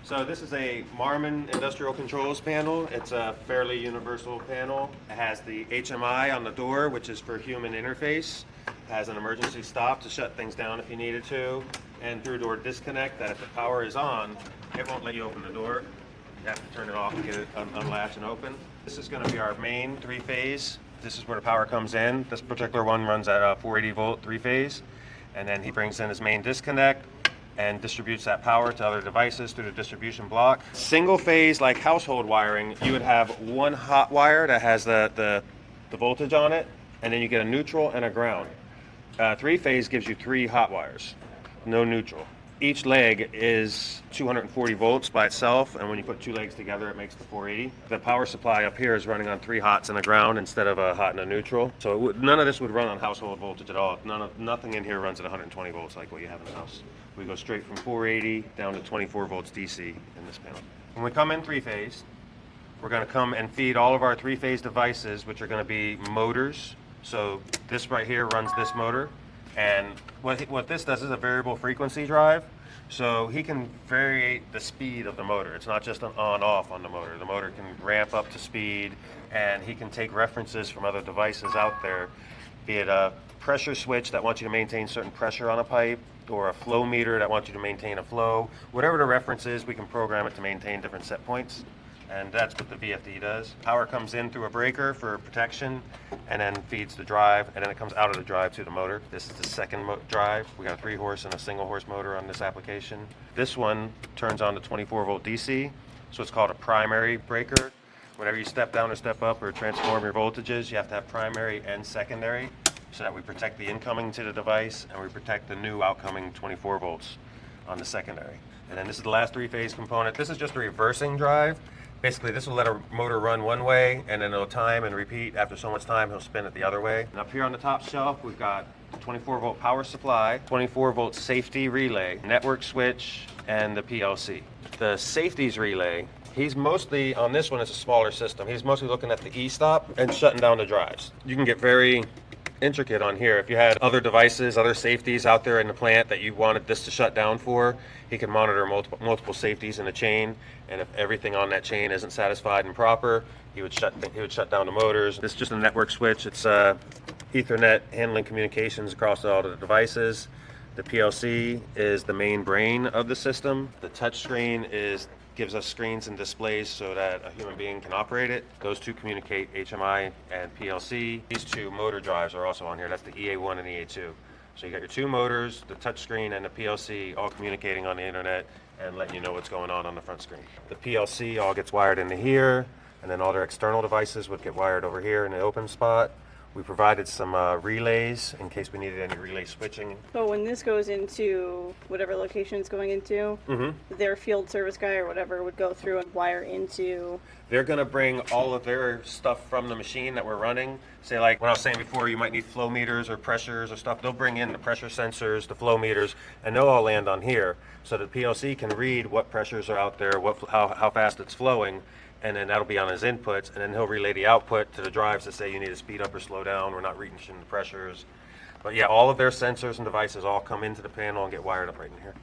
So this is a Marmon Industrial Controls panel. It's a fairly universal panel. It has the HMI on the door, which is for human interface. It has an emergency stop to shut things down if you needed to, and through door disconnect that if the power is on, it won't let you open the door. You have to turn it off and get it unlatch and open. This is going to be our main three-phase. This is where the power comes in. This particular one runs at 480 volt three-phase, and then he brings in his main disconnect and distributes that power to other devices through the distribution block. Single phase, like household wiring, you would have one hot wire that has the voltage on it, and then you get a neutral and a ground. Three phase gives you three hot wires, no neutral. Each leg is 240 volts by itself, and when you put two legs together, it makes the 480. The power supply up here is running on three hots and a ground instead of a hot and a neutral. So none of this would run on household voltage at all. Nothing in here runs at 120 volts like what you have in the house. We go straight from 480 down to 24 volts DC in this panel. When we come in three-phase, we're going to come and feed all of our three-phase devices, which are going to be motors. So this right here runs this motor. And what this does is a variable frequency drive, so he can vary the speed of the motor. It's not just an on-off on the motor. The motor can ramp up to speed, and he can take references from other devices out there, be it a pressure switch that wants you to maintain certain pressure on a pipe, or a flow meter that wants you to maintain a flow. Whatever the reference is, we can program it to maintain different set points. And that's what the VFD does. Power comes in through a breaker for protection and then feeds the drive, and then it comes out of the drive to the motor. This is the second drive. We got a 3-horse and a single horse motor on this application. This one turns on to 24 volt DC, so it's called a primary breaker. Whenever you step down or step up or transform your voltages, you have to have primary and secondary so that we protect the incoming to the device and we protect the new outcoming 24 volts on the secondary. And then this is the last three-phase component. This is just a reversing drive. Basically, this will let a motor run one way, and then it'll time and repeat. After so much time, he'll spin it the other way. And up here on the top shelf, we've got the 24 volt power supply, 24 volt safety relay, network switch, and the PLC. The safeties relay, he's mostly, on this one, it's a smaller system. He's mostly looking at the e-stop and shutting down the drives. You can get very intricate on here. If you had other devices, other safeties out there in the plant that you wanted this to shut down for, he can monitor multiple safeties in the chain, and if everything on that chain isn't satisfied and proper, he would shut down the motors. This is just a network switch. It's Ethernet handling communications across all of the devices. The PLC is the main brain of the system. The touch screen gives us screens and displays so that a human being can operate it. Those two communicate, HMI and PLC. These two motor drives are also on here. That's the EA1 and EA2. So you got your two motors, the touch screen, and the PLC all communicating on the internet and letting you know what's going on the front screen. The PLC all gets wired into here, and then all their external devices would get wired over here in the open spot. We provided some relays in case we needed any relay switching. So when this goes into whatever location it's going into, their field service guy or whatever would go through and wire into... They're going to bring all of their stuff from the machine that we're running. Say, like when I was saying before, you might need flow meters or pressures or stuff. They'll bring in the pressure sensors, the flow meters, and they'll all land on here. So the PLC can read what pressures are out there, how fast it's flowing, and then that'll be on his inputs, and then he'll relay the output to the drives to say you need to speed up or slow down, we're not reaching the pressures. But yeah, all of their sensors and devices all come into the panel and get wired up right in here.